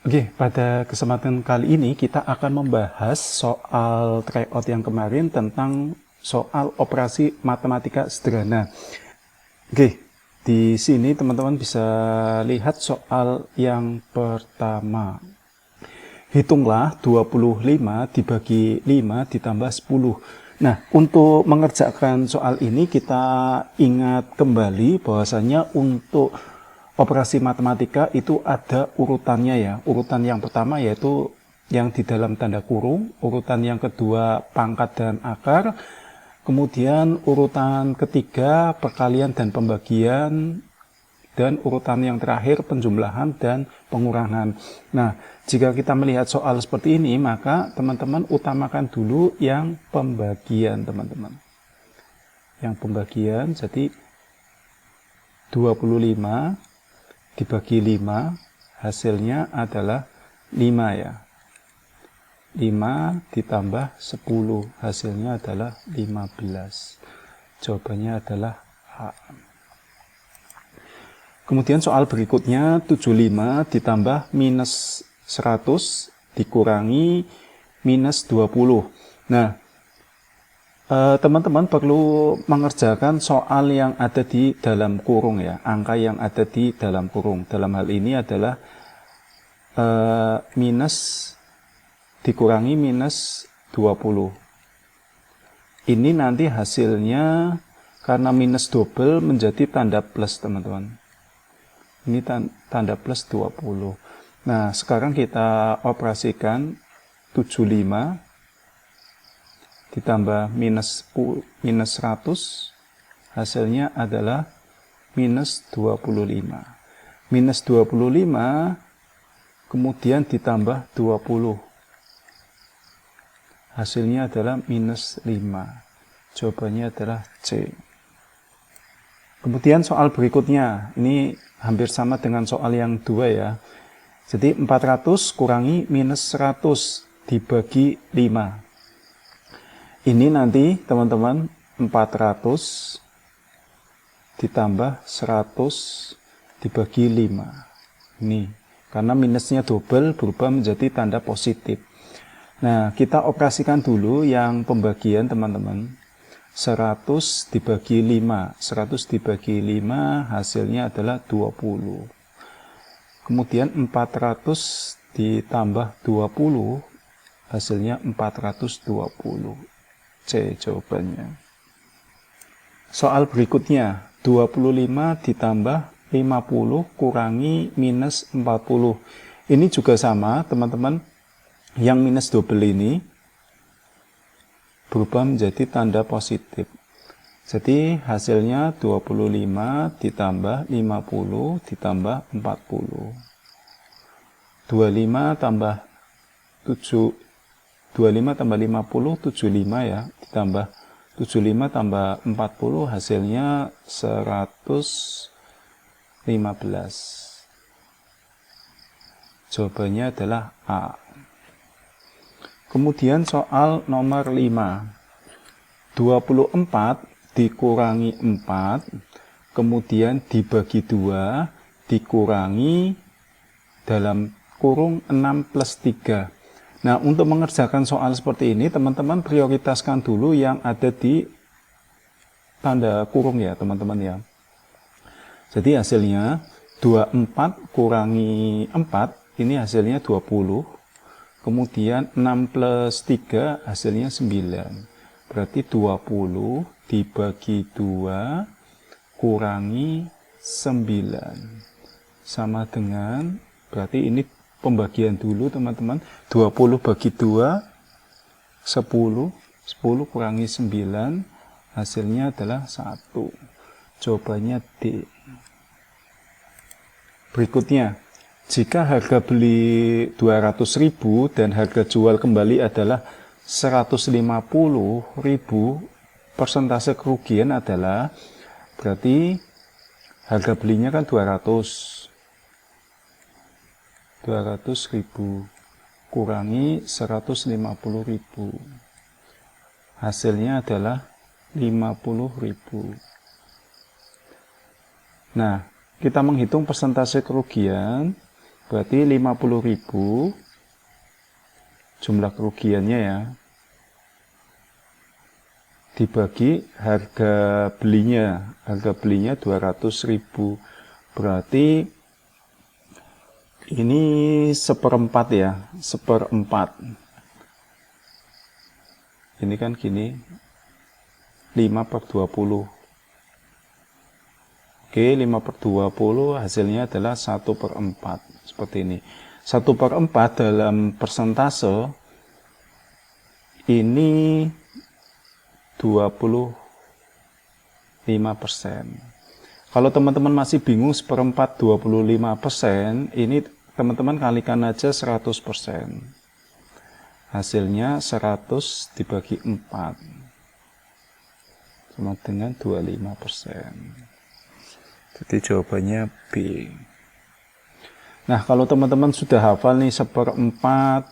Oke, pada kesempatan kali ini kita akan membahas soal tryout yang kemarin tentang soal operasi matematika sederhana. Oke, di sini teman-teman bisa lihat soal yang pertama. Hitunglah 25 dibagi 5 ditambah 10. Nah, untuk mengerjakan soal ini kita ingat kembali bahwasanya untuk operasi matematika itu ada urutannya ya. Urutan yang pertama yaitu yang di dalam tanda kurung, urutan yang kedua pangkat dan akar, kemudian urutan ketiga perkalian dan pembagian, dan urutan yang terakhir penjumlahan dan pengurangan. Nah, jika kita melihat soal seperti ini, maka teman-teman utamakan dulu yang pembagian, teman-teman. Yang pembagian, jadi 25 dibagi 5, hasilnya adalah 5 ya. 5 ditambah 10, hasilnya adalah 15. Jawabannya adalah A. Kemudian soal berikutnya 75 ditambah minus 100 dikurangi minus 20. Nah, teman-teman perlu mengerjakan soal yang ada di dalam kurung ya, angka yang ada di dalam kurung. Dalam hal ini adalah minus dikurangi minus 20. Ini nanti hasilnya karena minus double menjadi tanda plus, teman-teman. Ini tanda plus 20. Nah, sekarang kita operasikan 75 ditambah minus 100, hasilnya adalah minus 25. Minus 25 kemudian ditambah 20. Hasilnya adalah minus 5. Jawabannya adalah C. Kemudian soal berikutnya, ini hampir sama dengan soal yang 2 ya. Jadi 400 kurangi minus 100 dibagi 5. Ini nanti teman-teman 400 ditambah 100 dibagi 5. Ini karena minusnya double berubah menjadi tanda positif. Nah, kita operasikan dulu yang pembagian, teman-teman. 100 dibagi 5. 100 dibagi 5 hasilnya adalah 20. Kemudian 400 ditambah 20 hasilnya 420. C jawabannya. Soal berikutnya 25 ditambah 50 kurangi minus 40. Ini juga sama, teman-teman. Yang minus double ini berubah menjadi tanda positif. Jadi hasilnya 25 ditambah 50 ditambah 40. 25 tambah 7, 25 tambah 50, 75 ya, ditambah 75 tambah 40, hasilnya 115. Jawabannya adalah A. Kemudian soal nomor 5. 24 dikurangi 4, kemudian dibagi 2, dikurangi dalam kurung 6 plus 3. Nah, untuk mengerjakan soal seperti ini, teman-teman prioritaskan dulu yang ada di tanda kurung ya, teman-teman ya. Jadi hasilnya 24 kurangi 4, ini hasilnya 20. Kemudian 6 plus 3 hasilnya 9. Berarti 20 dibagi 2 kurangi 9. Sama dengan, berarti ini pembagian dulu teman-teman. 20 bagi 2, 10. 10 kurangi 9, hasilnya adalah 1. Jawabannya D. Berikutnya, jika harga beli 200.000 dan harga jual kembali adalah 150.000, persentase kerugian adalah, berarti harga belinya kan 200.000 kurangi 150.000, hasilnya adalah 50.000. Nah, kita menghitung persentase kerugian. Berarti 50.000 jumlah kerugiannya ya, dibagi harga belinya. Harga belinya 200.000. Berarti ini seperempat ya, seperempat. Ini kan gini, 5/20. Oke, 5/20 hasilnya adalah 1/4. Seperti ini. 1/4 dalam persentase ini 25%. Kalau teman-teman masih bingung seperempat 25%, ini teman-teman kalikan aja 100%. Hasilnya 100 dibagi 4 sama dengan 25%. Jadi jawabannya B. Nah, kalau teman-teman sudah hafal nih seperempat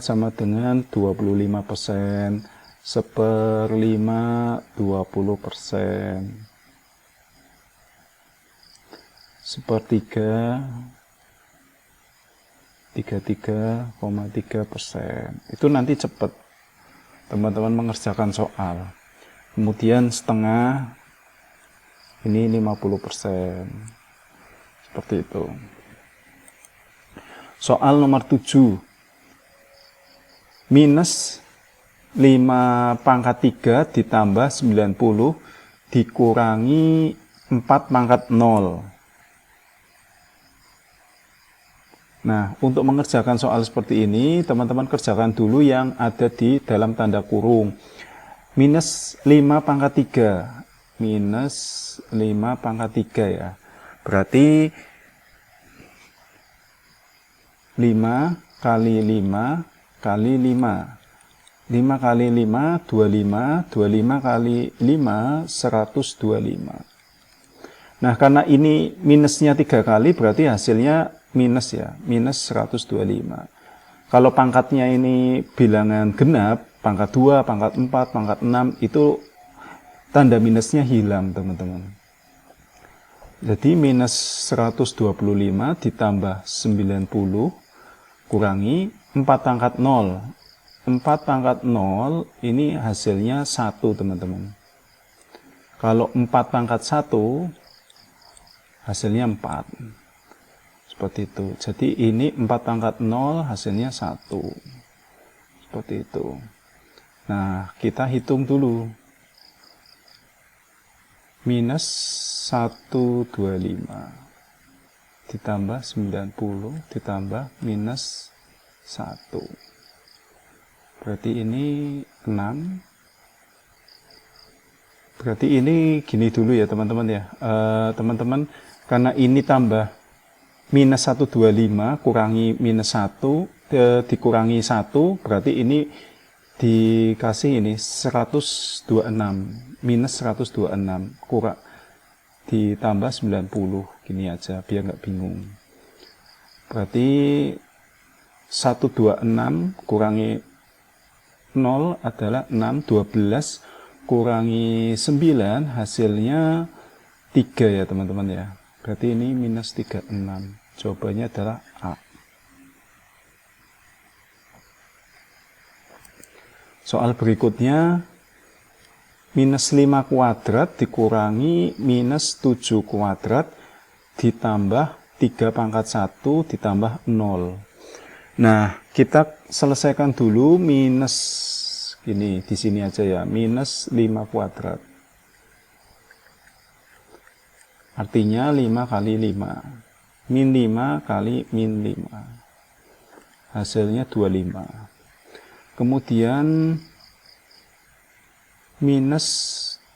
sama dengan 25%, seperlima 20%, sepertiga 33,3%. Itu nanti cepat teman-teman mengerjakan soal. Kemudian setengah ini 50%. Seperti itu. Soal nomor 7. Minus 5/3 ditambah 90 dikurangi 4/0. Nah, untuk mengerjakan soal seperti ini, teman-teman kerjakan dulu yang ada di dalam tanda kurung. Minus 5/3. Minus 5/3 ya. Berarti 5 kali 5 kali 5. 5 kali 5, 25. 25 kali 5, 125. Nah, karena ini minusnya 3 kali, berarti hasilnya minus ya, minus 125. Kalau pangkatnya ini bilangan genap, pangkat 2, pangkat 4, pangkat 6, itu tanda minusnya hilang, teman-teman. Jadi minus 125 ditambah 90 kurangi 4/0. 4/0 ini hasilnya 1, teman-teman. Kalau 4/1 hasilnya 4. Seperti itu. Jadi ini 4/0 hasilnya 1. Seperti itu. Nah, kita hitung dulu. Minus 125 ditambah 90 ditambah minus 1. Berarti ini 6. Berarti ini gini dulu ya teman-teman ya. Teman-teman, karena ini tambah minus 125 kurangi minus 1 dikurangi 1, berarti ini dikasih ini 126. Minus 126 kurang ditambah 90. Gini aja biar nggak bingung. Berarti 126 kurangi 0 adalah 6, 12 kurangi 9 hasilnya 3 ya teman-teman ya. Berarti ini minus 36. Jawabannya adalah A. Soal berikutnya, minus 5 kuadrat dikurangi minus 7 kuadrat ditambah 3/1 ditambah 0. Nah, kita selesaikan dulu minus gini, di sini aja ya, minus 5 kuadrat. Artinya 5 kali 5. Min 5 kali min 5. Hasilnya 25. Kemudian minus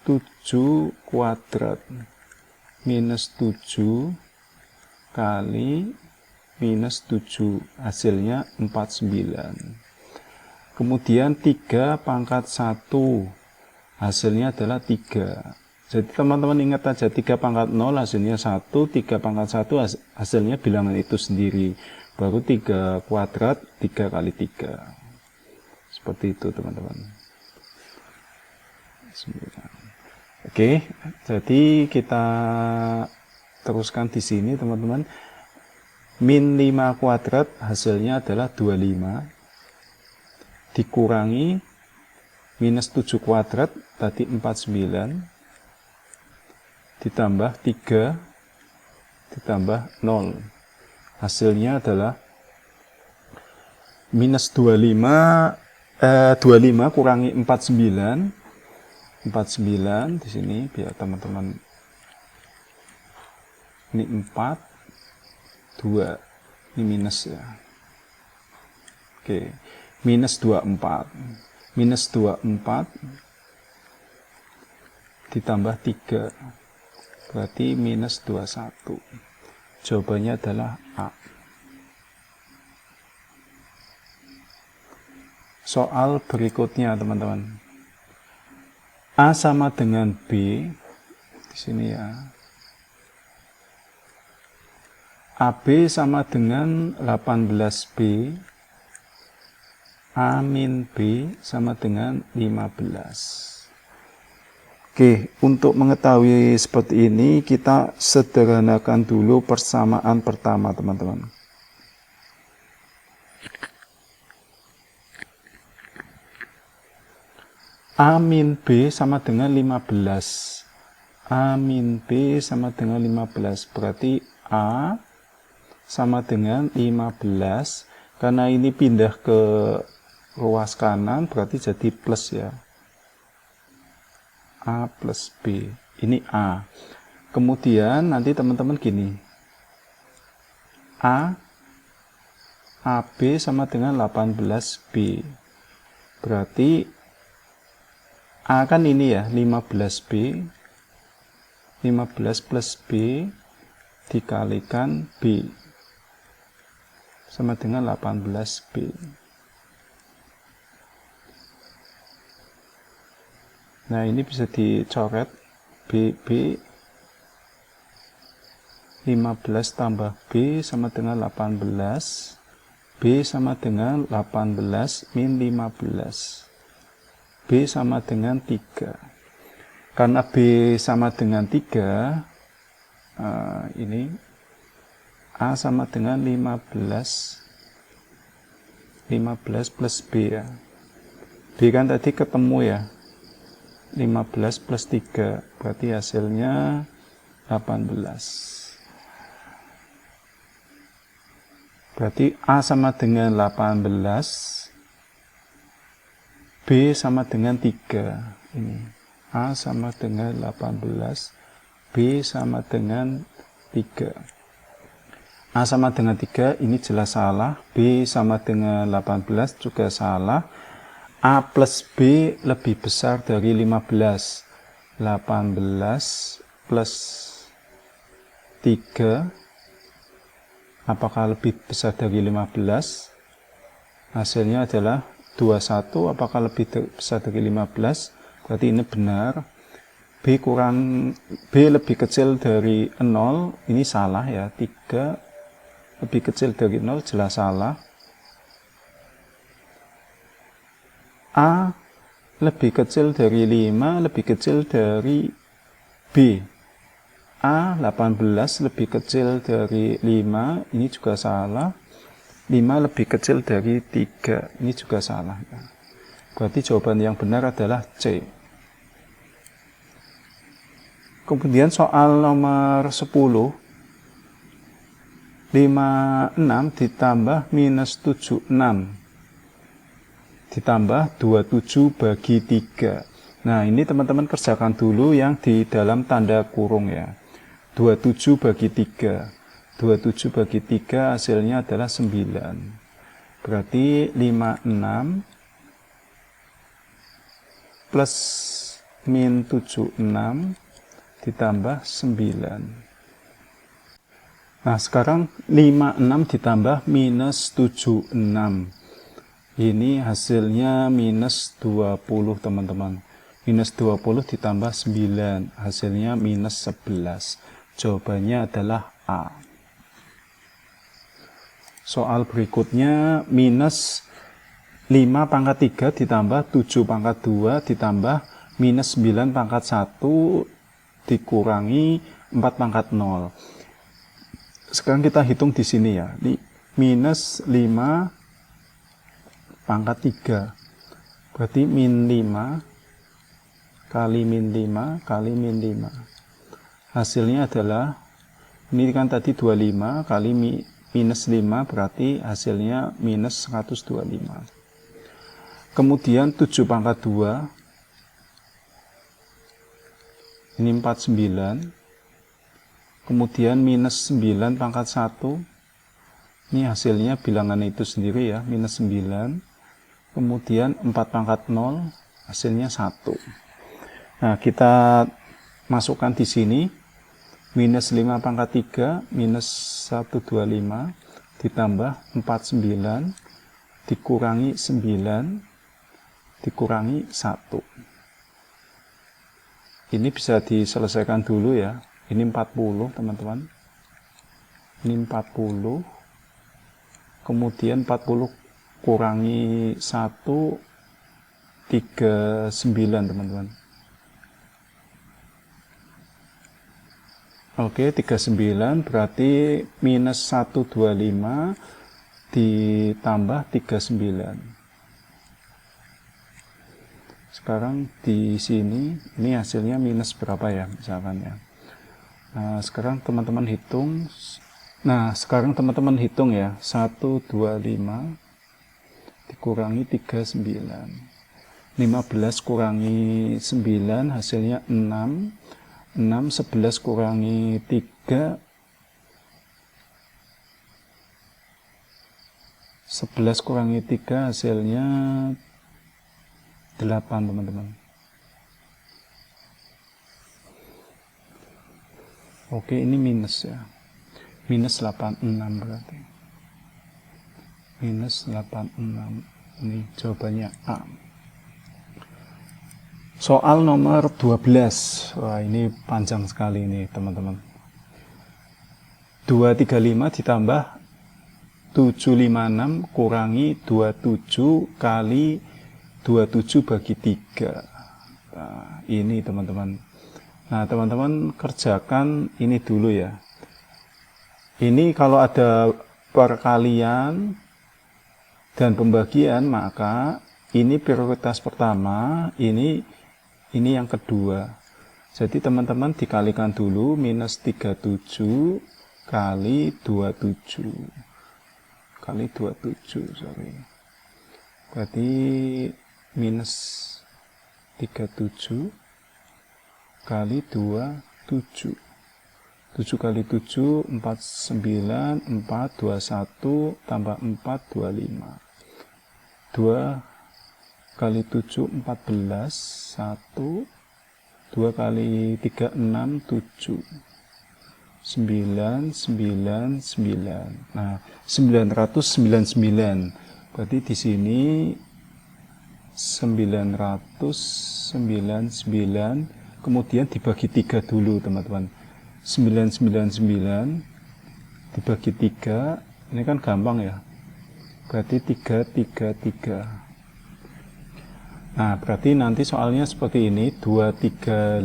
7 kuadrat. Minus 7 kali minus 7. Hasilnya 49. Kemudian 3/1. Hasilnya adalah 3. Jadi teman-teman ingat aja 3/0 hasilnya 1, 3/1 hasilnya bilangan itu sendiri. Baru 3 kuadrat, 3 kali 3. Seperti itu teman-teman. Oke, jadi kita teruskan di sini teman-teman. Min 5 kuadrat hasilnya adalah 25. Dikurangi minus 7 kuadrat tadi 49. Ditambah 3. Ditambah 0. Hasilnya adalah minus 25 kurangi 49 di sini biar teman-teman, ini 4 2 ini minus ya. Oke, minus 24 ditambah 3 berarti minus 21. Jawabannya adalah A. Soal berikutnya teman-teman. A sama dengan B di sini ya. AB sama dengan 18B. A min B sama dengan 15. Oke, untuk mengetahui seperti ini kita sederhanakan dulu persamaan pertama teman-teman. A min B sama dengan 15. A min B sama dengan 15. Berarti A sama dengan 15. Karena ini pindah ke ruas kanan, berarti jadi plus ya. A plus B. Ini A. Kemudian nanti teman-teman gini. AB sama dengan 18B. Berarti A kan ini ya, 15B. 15 plus B dikalikan B. Sama dengan 18B. Nah, ini bisa dicoret. B 15 tambah B sama dengan 18. B sama dengan 18 min 15. B sama dengan 3. Karena B sama dengan 3, ini A sama dengan 15 plus B ya. B kan tadi ketemu ya. 15 plus 3, berarti hasilnya 18. Berarti A sama dengan 18. B sama dengan 3. Ini A sama dengan 18, B sama dengan 3. A sama dengan 3 ini jelas salah, B sama dengan 18 juga salah. A plus B lebih besar dari 15. 18 plus 3 apakah lebih besar dari 15? Hasilnya adalah 21. Apakah lebih besar dari 15? Berarti ini benar. B lebih kecil dari 0, ini salah ya. 3 lebih kecil dari 0, jelas salah. A lebih kecil dari 5, lebih kecil dari B. A 18 lebih kecil dari 5, ini juga salah. 5 lebih kecil dari 3, ini juga salah. Berarti jawaban yang benar adalah C. Kemudian soal nomor 10. 56 ditambah minus 76 ditambah 27 bagi 3. Nah, ini teman-teman kerjakan dulu yang di dalam tanda kurung ya. 27 bagi 3. 27 bagi 3 hasilnya adalah 9. Berarti 56 plus min 76 ditambah 9. Nah, sekarang 56 ditambah minus 76. Ini hasilnya minus 20 teman-teman. Minus 20 ditambah 9. Hasilnya minus 11. Jawabannya adalah A. Soal berikutnya minus 5 pangkat 3 ditambah 7 pangkat 2 ditambah minus 9 pangkat 1 dikurangi 4 pangkat 0. Sekarang kita hitung di sini ya. Ini minus 5 pangkat 3. Berarti min 5 kali min 5 kali min 5. Hasilnya adalah, ini kan tadi 25 kali minus 5, berarti hasilnya minus 125. Kemudian 7 pangkat 2, ini 49. Kemudian minus 9 pangkat 1, ini hasilnya bilangan itu sendiri ya, minus 9. Kemudian 4 pangkat 0, hasilnya 1. Nah, kita masukkan di sini, minus 5 pangkat 3, minus 125, ditambah 49, dikurangi 9, dikurangi 1. Ini bisa diselesaikan dulu ya. Ini 40 teman-teman, ini 40, kemudian 40 kurangi 1, 39 teman-teman. Oke, 39 berarti minus 125 ditambah 39. Sekarang di sini, ini hasilnya minus berapa ya misalkan ya. Nah, sekarang teman-teman hitung. Nah, sekarang teman-teman hitung ya. 125 dikurangi 39. 15 kurangi 9 hasilnya 6. 6, 11 kurangi 3. 11 kurangi 3 hasilnya 8 teman-teman. Oke, ini minus ya. Minus 86 berarti. Minus 86. Ini jawabannya A. Soal nomor 12. Wah, ini panjang sekali ini, teman-teman. 235 ditambah 756 kurangi 27 kali 27 bagi 3. Nah, ini teman-teman. Nah, teman-teman kerjakan ini dulu ya. Ini kalau ada perkalian dan pembagian, maka ini prioritas pertama, ini yang kedua. Jadi teman-teman dikalikan dulu, minus 37 kali 27. Kali 27, sorry. Berarti minus 37 kali 27. 7 kali 7, 49, 4, 21, tambah 4, 25. 2 kali 7, 14, 1, 2 kali 3, 6, 7. 9, 9, 9. Nah, 999. Berarti di sini 999, kemudian dibagi 3 dulu teman-teman. 999 dibagi 3, ini kan gampang ya, berarti 333. Nah, berarti nanti soalnya seperti ini, 235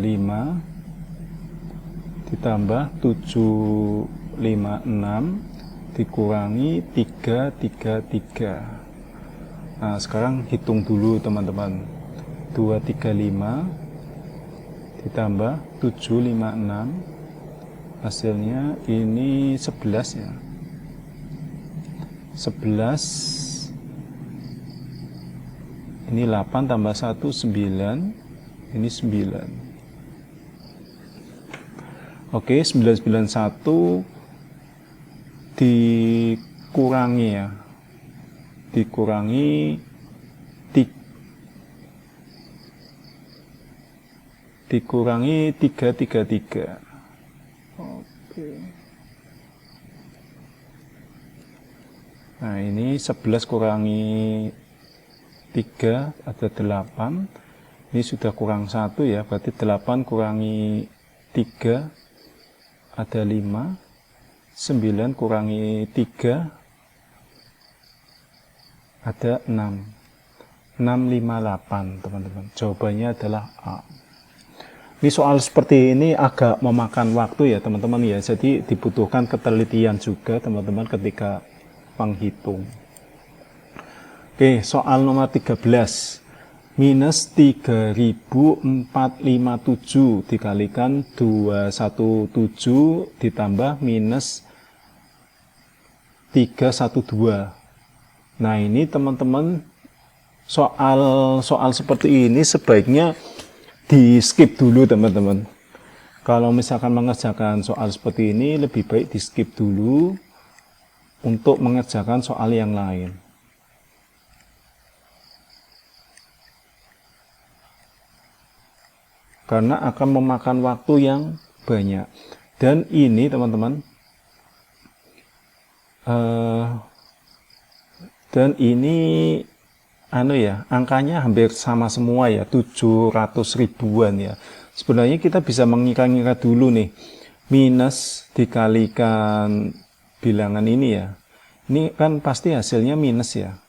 ditambah 756 dikurangi 333. Nah, sekarang hitung dulu teman-teman. 235 ditambah 756, hasilnya ini 11 ya. 11, ini 8 tambah 1, 9, ini 9. Oke, 991 dikurangi ya. Dikurangi 333. Oke. Nah, ini 11 kurangi 3 ada 8. Ini sudah kurang 1 ya, berarti 8 kurangi 3 ada 5. 9 kurangi 3 ada 6. 658 teman-teman. Jawabannya adalah A. Ini soal seperti ini agak memakan waktu ya teman-teman ya. Jadi dibutuhkan ketelitian juga teman-teman ketika menghitung. Oke, soal nomor 13. Minus 3457 dikalikan 217 ditambah minus 312. Nah ini teman-teman soal seperti ini sebaiknya di skip dulu teman-teman. Kalau misalkan mengerjakan soal seperti ini lebih baik di skip dulu untuk mengerjakan soal yang lain. Karena akan memakan waktu yang banyak. Dan ini teman-teman, dan ini angkanya hampir sama semua ya, 700 ribuan ya. Sebenarnya kita bisa mengira-ngira dulu nih, minus dikalikan bilangan ini ya. Ini kan pasti hasilnya minus ya.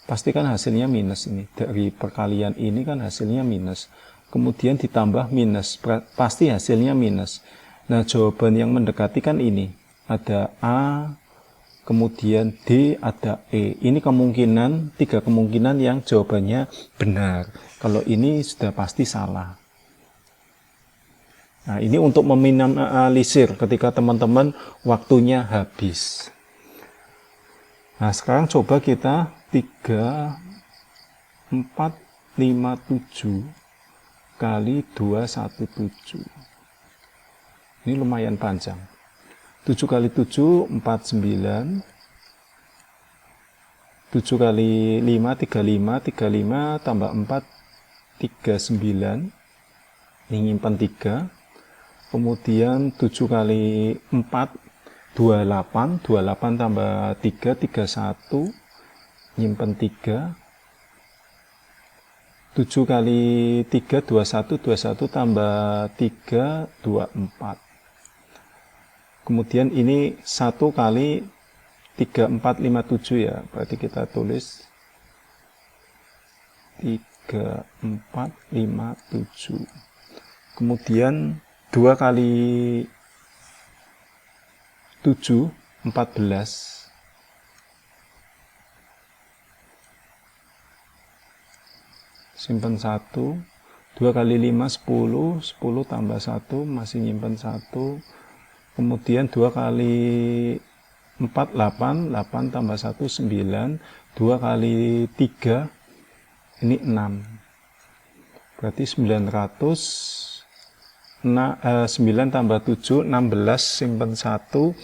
Pasti kan hasilnya minus ini. Dari perkalian ini kan hasilnya minus. Kemudian ditambah minus, pasti hasilnya minus. Nah, jawaban yang mendekati kan ini. Ada A, kemudian D, ada E. Ini kemungkinan, 3 kemungkinan yang jawabannya benar. Kalau ini sudah pasti salah. Nah, ini untuk meminimalisir ketika teman-teman waktunya habis. Nah, sekarang coba kita 3, 4, 5, 7 kali 217. Ini lumayan panjang. 7 kali 7, 49. 7 kali 5, 35. 35 tambah 4, 39. Ini nyimpan 3. Kemudian 7 kali 4, 28. 28 tambah 3, 31. Nyimpan 3. 7 kali 3, 21. 21 tambah 3, 24. Kemudian ini 1 kali 3, 4, 5, 7 ya. Berarti kita tulis 3, 4, 5, 7. Kemudian 2 kali 7, 14. Simpan 1. 2 kali 5, 10. 10 tambah 1, masih nyimpan 1. Kemudian 2 kali 4, 8. 8 tambah 1, 9. 2 kali 3, ini 6. Berarti 900. 9 tambah 7, 16. Simpan 1.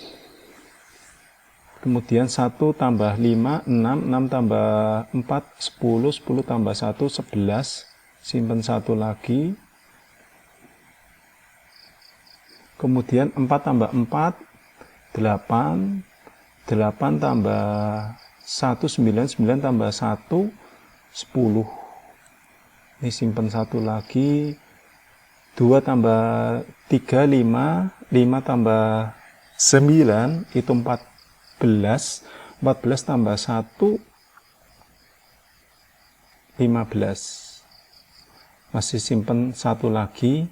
Kemudian 1 tambah 5, 6. 6 tambah 4, 10. 10 tambah 1, 11. Simpan 1 lagi. Kemudian 4 tambah 4, 8. 8 tambah 1, 9. 9 tambah 1, 10. Ini simpan 1 lagi. 2 tambah 3, 5. 5 tambah 9, itu 14. 14 tambah 1, 15. Masih simpan 1 lagi.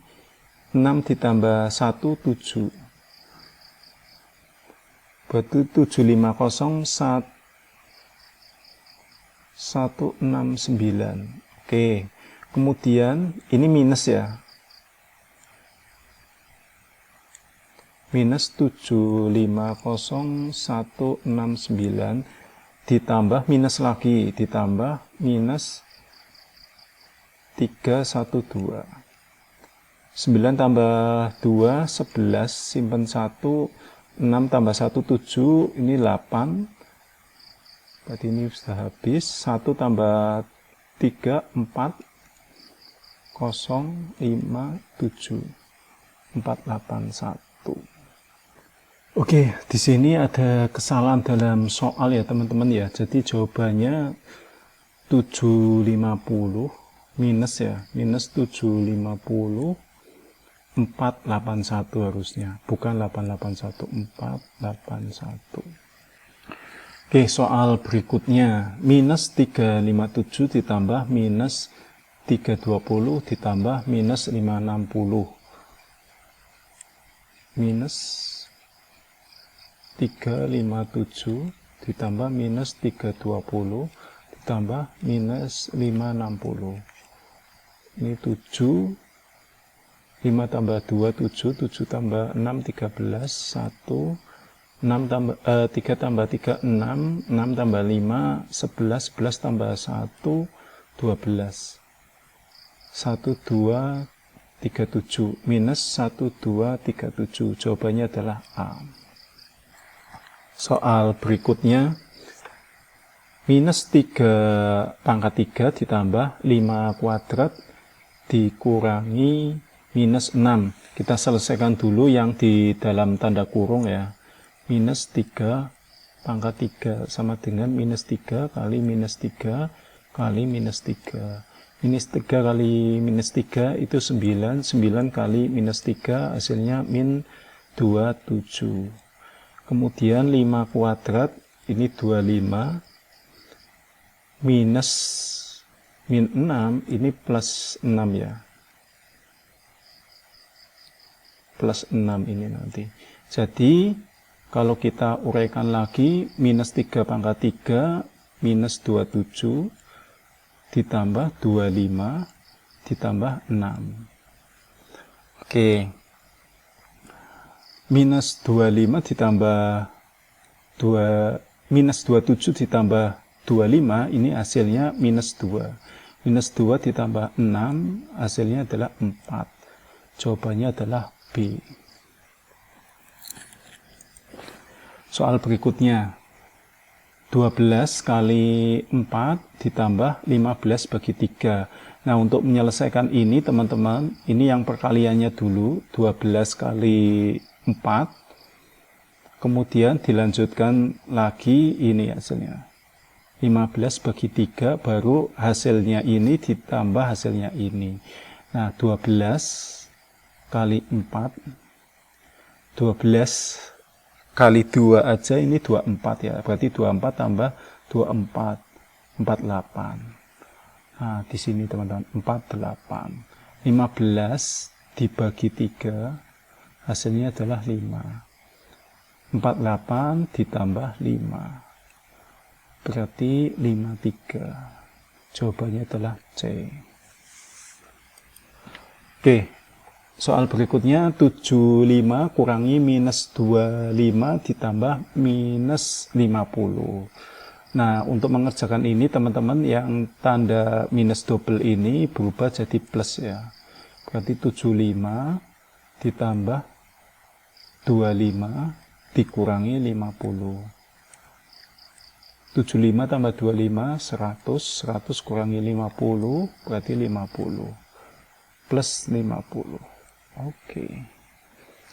6 ditambah 1, 7. Berarti 750, 169. Oke. Kemudian ini minus ya. Minus 750, 169 ditambah minus lagi, ditambah minus 312. 9 tambah 2, 11. Simpan 1. 6 tambah 1, 7. Ini 8. Berarti ini sudah habis. 1 tambah 3, 4. 0, 5, 7. 481. Oke, di sini ada kesalahan dalam soal ya teman-teman ya. Jadi jawabannya 750 minus ya, minus 750 481 harusnya, bukan 881, 481. Oke, soal berikutnya minus 357 ditambah minus 320 ditambah minus 560 minus 357 ditambah minus 320 ditambah minus 560. Ini 7, 5 tambah 2 7, 7 tambah 6 13, 1 6 tambah 3 tambah 3 6, 6 tambah 5 11, 11 tambah 1 12. 1 2 37 minus 1 2 37. Jawabannya adalah A. Soal berikutnya, minus 3 pangkat 3 ditambah 5 kuadrat dikurangi minus 6. Kita selesaikan dulu yang di dalam tanda kurung ya. Minus 3 pangkat 3 sama dengan minus 3 kali minus 3 kali minus 3. Minus 3 kali minus 3 itu 9. 9 kali minus 3 hasilnya min 27. Kemudian 5 kuadrat ini 25 minus min 6 ini plus 6 ya. Plus 6 ini nanti. Jadi kalau kita uraikan lagi, minus 3 pangkat 3 minus 27 ditambah 25 ditambah 6. Oke. Minus 25 ditambah 2 minus 27 ditambah 25 ini hasilnya minus 2. Minus 2 ditambah 6 hasilnya adalah 4. Jawabannya adalah B. Soal berikutnya, 12 kali 4 ditambah 15 bagi 3. Nah, untuk menyelesaikan ini teman-teman, ini yang perkaliannya dulu, 12 kali 4. Kemudian dilanjutkan lagi ini hasilnya. 15 bagi 3 baru hasilnya ini ditambah hasilnya ini. Nah, 12 kali 4. 12 kali 2 aja ini 24 ya. Berarti 24 tambah 24 48. Nah, di sini teman-teman 48. 15 dibagi 3 hasilnya adalah 5. 48 ditambah 5. Berarti 53. Jawabannya adalah C. Oke. Soal berikutnya 75 kurangi minus 25 ditambah minus 50. Nah, untuk mengerjakan ini teman-teman yang tanda minus double ini berubah jadi plus ya. Berarti 75 ditambah 25 dikurangi 50. 75 tambah 25 100, 100 kurangi 50 berarti 50 plus 50. Oke.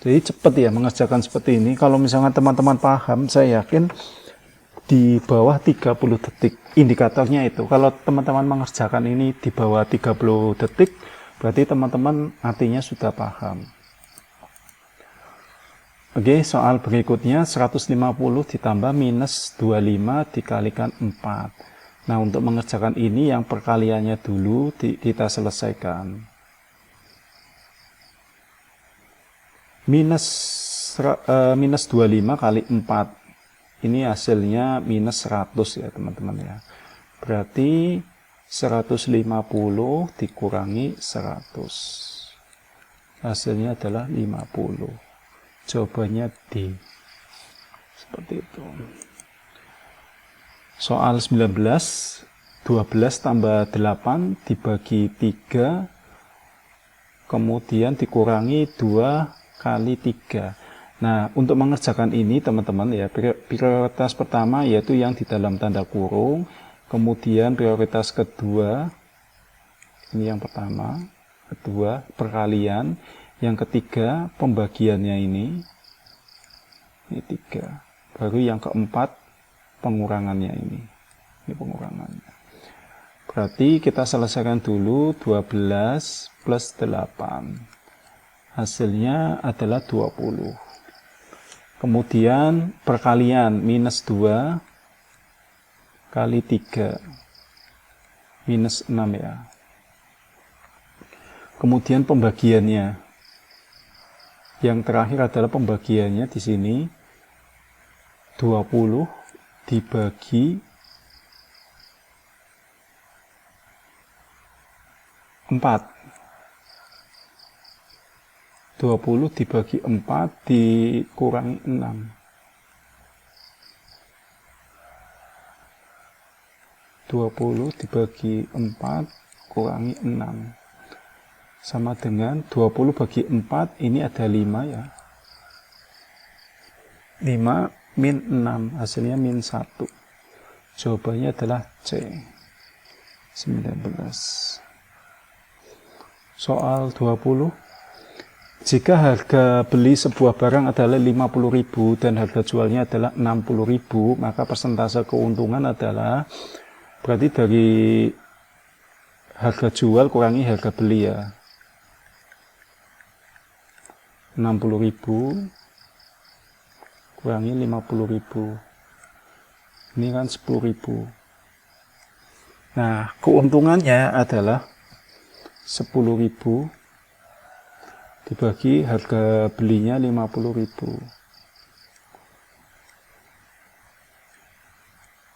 Jadi cepat ya mengerjakan seperti ini. Kalau misalnya teman-teman paham, saya yakin di bawah 30 detik indikatornya itu. Kalau teman-teman mengerjakan ini di bawah 30 detik, berarti teman-teman artinya sudah paham. Oke, soal berikutnya 150 ditambah minus 25 dikalikan 4. Nah, untuk mengerjakan ini yang perkaliannya dulu kita selesaikan. Minus 25 kali 4 ini hasilnya minus 100 ya teman-teman ya. Berarti 150 dikurangi 100 hasilnya adalah 50. Jawabannya D. Seperti itu. Soal 19, 12 tambah 8 dibagi 3 kemudian dikurangi 2 kali 3. Nah, untuk mengerjakan ini teman-teman ya, prioritas pertama yaitu yang di dalam tanda kurung, kemudian prioritas kedua, ini yang pertama, kedua perkalian, yang ketiga pembagiannya ini 3, baru yang keempat pengurangannya ini pengurangannya. Berarti kita selesaikan dulu 12 plus 8. Hasilnya adalah 20. Kemudian perkalian minus 2 kali 3. Minus 6 ya. Kemudian pembagiannya. Yang terakhir adalah pembagiannya di sini 20 dibagi 4. 20 dibagi 4 dikurangi 6. 20 dibagi 4 kurangi 6 sama dengan 20 bagi 4, ini ada 5 ya. 5 min 6, hasilnya min 1. Jawabannya adalah C. 19. Soal 20. Jika harga beli sebuah barang adalah 50.000 dan harga jualnya adalah 60.000, maka persentase keuntungan adalah, berarti dari harga jual kurangi harga beli ya. 60.000 kurangi 50.000. Ini kan 10.000. Nah, keuntungannya adalah 10.000 dibagi harga belinya 50.000.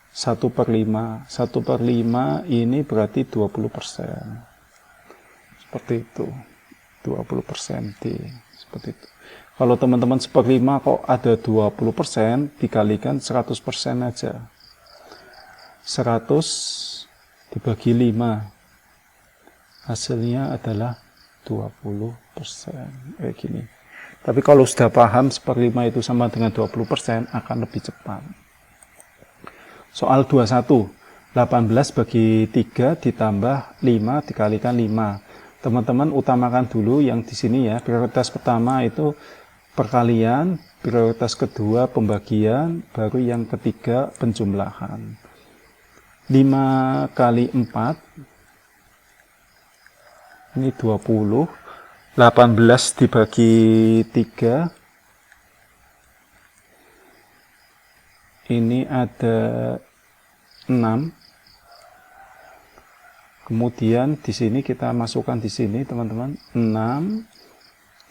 1/5. 1/5 ini berarti 20%. Seperti itu. 20% seperti itu. Kalau teman-teman 1/5 kok ada 20%, dikalikan 100% aja. 100 dibagi 5. Hasilnya adalah 20%. Kayak gini. Tapi kalau sudah paham 1/5 itu sama dengan 20%, akan lebih cepat. Soal 21, 18 bagi 3 ditambah 5 dikalikan 5. Teman-teman utamakan dulu yang di sini ya. Prioritas pertama itu perkalian, prioritas kedua pembagian, baru yang ketiga penjumlahan. 5 kali 4, ini 20. 18 dibagi 3, ini ada 6. Kemudian di sini kita masukkan di sini teman-teman 6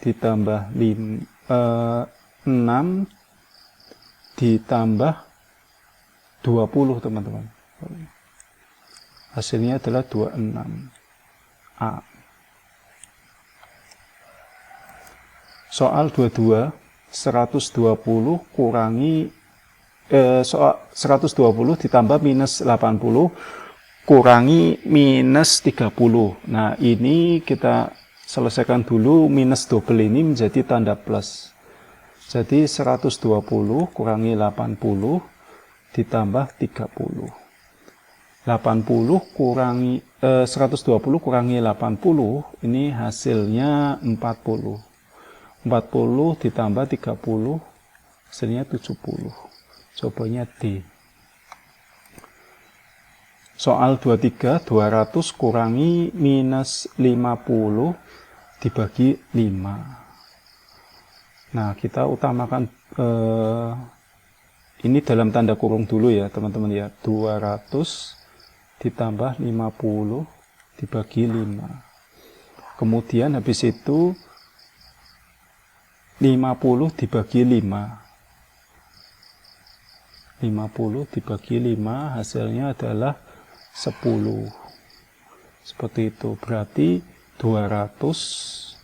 ditambah 6 ditambah 20 teman-teman. Hasilnya adalah 26. A. Soal 22, 120 kurangi 120 ditambah minus 80 kurangi minus 30. Nah, ini kita selesaikan dulu. Minus double ini menjadi tanda plus. Jadi 120 kurangi 80 ditambah 30. 80 kurangi 120 kurangi 80, ini hasilnya 40. 40 ditambah 30, hasilnya 70. Jawabannya D. Soal 23, 200 kurangi minus 50 dibagi 5. Nah, kita utamakan ini dalam tanda kurung dulu ya, teman-teman ya. 200 ditambah 50 dibagi 5. Kemudian habis itu 50 dibagi 5. 50 dibagi 5 hasilnya adalah 10. Seperti itu. Berarti 200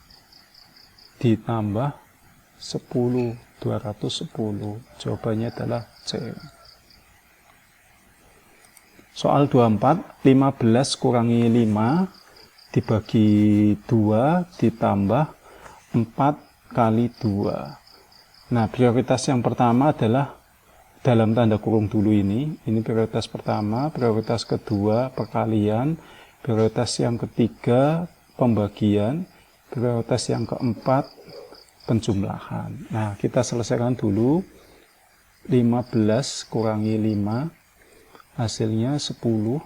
ditambah 10. 210. Jawabannya adalah C. Soal 24, 15 kurangi 5 dibagi 2 ditambah 4 kali 2. Nah, prioritas yang pertama adalah dalam tanda kurung dulu ini prioritas pertama, prioritas kedua perkalian, prioritas yang ketiga pembagian, prioritas yang keempat penjumlahan. Nah, kita selesaikan dulu. 15 kurangi 5 hasilnya 10.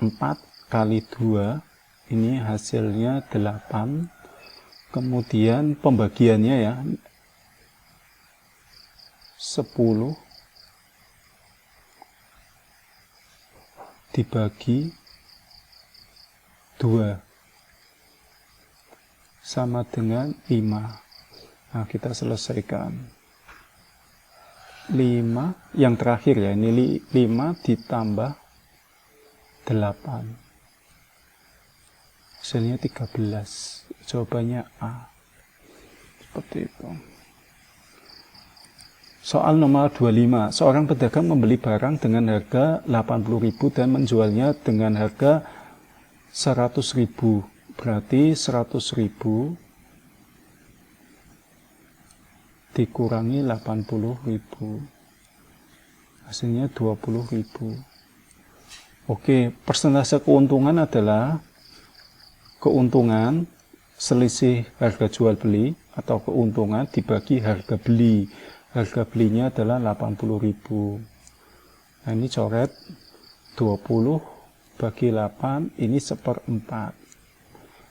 4 kali 2 ini hasilnya 8. Kemudian pembagiannya ya, 10 dibagi 2. sama dengan 5. Nah, kita selesaikan. 5, yang terakhir ya, ini 5 ditambah 8. Hasilnya 13. Jawabannya A. Seperti itu. Soal nomor 25. Seorang pedagang membeli barang dengan harga 80.000 dan menjualnya dengan harga 100.000. Berarti 100.000 dikurangi 80.000. Hasilnya 20.000. Oke, persentase keuntungan adalah keuntungan selisih harga jual beli atau keuntungan dibagi harga beli. Harga belinya adalah 80.000. Nah, ini coret 20 bagi 8, ini 1/4.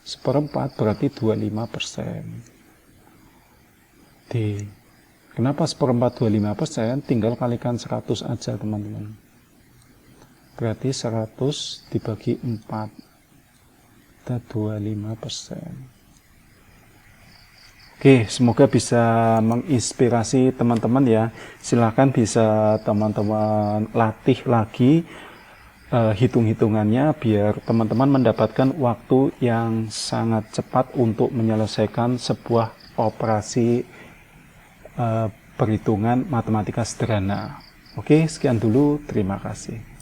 1/4 berarti 25%. D. Kenapa 1/4 25%? Tinggal kalikan 100 aja, teman-teman. Berarti 100 dibagi 4. Ada 25%. Oke, semoga bisa menginspirasi teman-teman ya. Silahkan bisa teman-teman latih lagi hitung-hitungannya biar teman-teman mendapatkan waktu yang sangat cepat untuk menyelesaikan sebuah operasi perhitungan matematika sederhana. Oke, sekian dulu. Terima kasih.